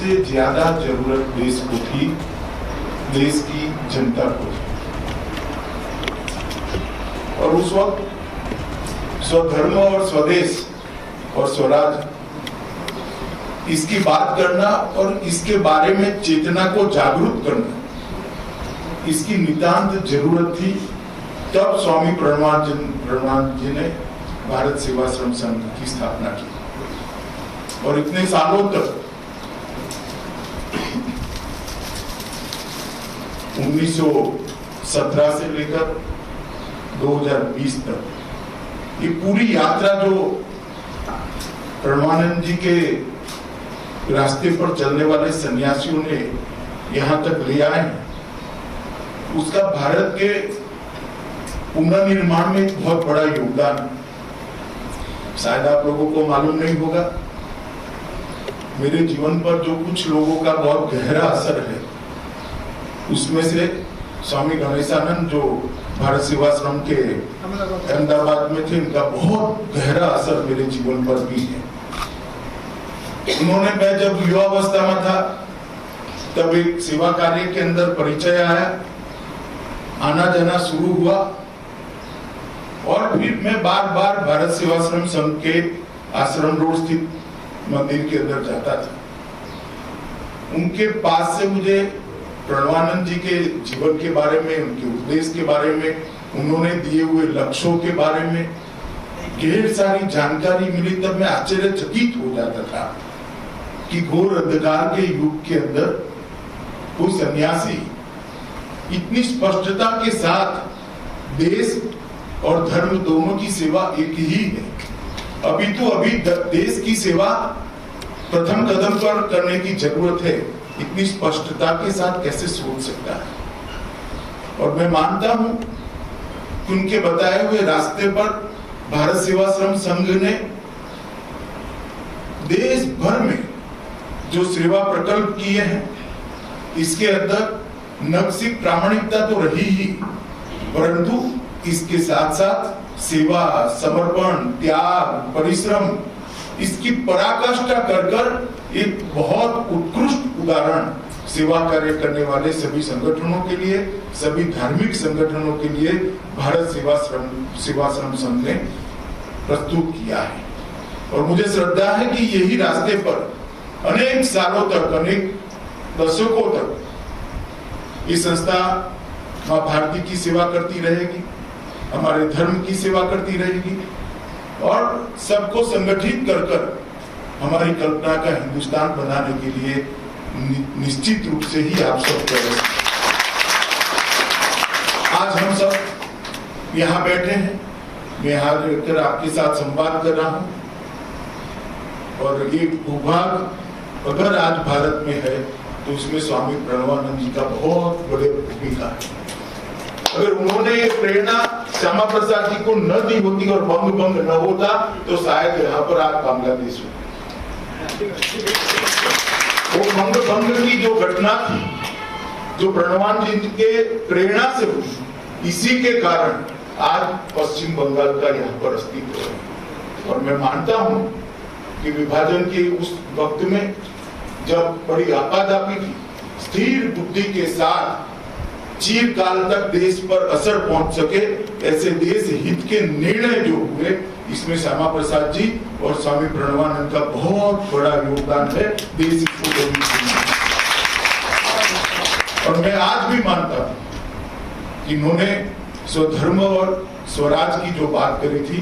सबसे ज्यादा जरूरत देश को थी, देश की जनता को थी। और उस वक्त स्वधर्म और स्वदेश और स्वराज, इसकी बात करना और इसके बारे में चेतना को जागरूक करना, इसकी नितांत जरूरत थी। तब स्वामी प्रणवानंद जी ने भारत सेवाश्रम संघ की स्थापना की और इतने सालों तक 1917 से लेकर 2020 तक ये पूरी यात्रा जो प्रणवानंद जी के रास्ते पर चलने वाले सन्यासियों ने यहाँ तक ले आए, उसका भारत के पुनर्निर्माण में एक बहुत बड़ा योगदान। शायद आप लोगों को मालूम नहीं होगा, मेरे जीवन पर जो कुछ लोगों का बहुत गहरा असर है, उसमें से स्वामी गणेशानंद जो भारत सेवाश्रम के अहमदाबाद में थे, इनका बहुत गहरा असर मेरे जीवन पर भी है। उन्होंने, मैं जब युवावस्था में था तब एक सेवा कार्य के अंदर परिचय आया, आना जाना शुरू हुआ और फिर मैं बार बार भारत सेवाश्रम संघ के आश्रम रोड स्थित मंदिर के अंदर जाता था। उनके पास से मुझे प्रणवानंद जी के जीवन के बारे में, उनके उपदेश के बारे में, उन्होंने दिए हुए लक्ष्यों के बारे में ढेर सारी जानकारी मिली। तब मैं आश्चर्यचकित हो जाता था कि घोर अंधकार के युग के अंदर कोई सन्यासी इतनी स्पष्टता के साथ देश और धर्म दोनों की सेवा एक ही है। अभी देश की सेवा प्रथम कदम पर करने की जरूरत है, इतनी स्पष्टता के साथ कैसे सोच सकता है। और मैं मानता हूं कि उनके बताए हुए रास्ते पर भारत सेवाश्रम संघ ने देश भर में जो सेवा प्रकल्प किए हैं, इसके अंदर न सिर्फ प्रामाणिकता तो रही ही, परंतु इसके साथ साथ सेवा, समर्पण, त्याग, परिश्रम, इसकी पराकाष्ठा कर एक बहुत उत्कृष्ट उदाहरण सेवा कार्य करने वाले सभी संगठनों के लिए, सभी धार्मिक संगठनों के लिए भारत सेवाश्रम संघ ने प्रस्तुत किया है। और मुझे श्रद्धा है कि यही रास्ते पर अनेक सालों तक, अनेक दशकों तक ये संस्था मां भारती की सेवा करती रहेगी, हमारे धर्म की सेवा करती रहेगी और सबको संगठित कर हमारी कल्पना का हिंदुस्तान बनाने के लिए निश्चित रूप से ही आप सब करें। आज हम सब यहाँ बैठे हैं, मैं यहाँ रहकर आपके साथ संवाद कर रहा हूँ और ये भूभाग अगर आज भारत में है तो उसमें स्वामी प्रणवानंद जी का बहुत बड़े भूमिका है। अगर उन्होंने ये प्रेरणा श्यामा प्रसाद जी को न दी होती और बंग न होता तो शायद यहाँ पर आज बांग्लादेश हो। वो बंग की जो घटना थी, जो प्रणवानंद जी के प्रेरणा से हुई, इसी के कारण आज पश्चिम बंगाल का यहाँ पर अस्तित्व है। और मैं मानता हूँ कि विभाजन के उस वक्त में जब बड़ी आपादापी थी, स्थिर बुद्धि के साथ चिरकाल तक देश पर असर पहुंच सके, ऐसे देश हित के निर्णय जो हुए, इसमें श्यामा प्रसाद जी और स्वामी प्रणवानंद का बहुत बड़ा योगदान है देश को। और मैं आज भी मानता हूं कि इन्होंने स्वधर्म और स्वराज की जो बात करी थी,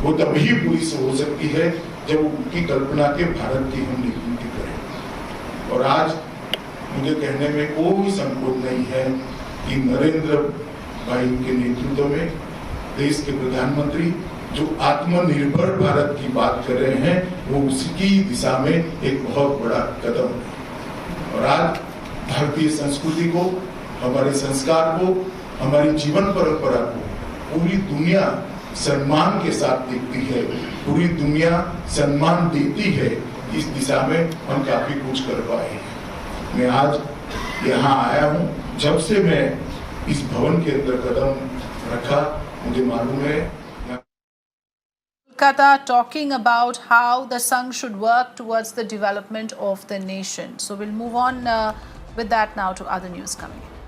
वो तभी पूरी हो सकती है जब उनकी कल्पना के भारत की हम निर्मित करें। और आज मुझे कहने में कोई संकोच नहीं है कि नरेंद्र भाई के नेतृत्व में देश के प्रधानमंत्री जो आत्मनिर्भर भारत की बात कर रहे हैं, वो उसकी दिशा में एक बहुत बड़ा कदम है। और आज भारतीय संस्कृति को, हमारे संस्कार को, हमारी जीवन परंपरा को पूरी दुनिया सम्मान के साथ देखती है, पूरी दुनिया सम्मान देती है। इस दिशा में हम काफी कुछ कर पाए हैं। मैं आज यहाँ आया हूँ, जब से मैं इस भवन के अंदर कदम रखा, मुझे मालूम है Kolkata talking about how the Sangh should work towards the development of the nation. So we'll move on with that now to other news coming in.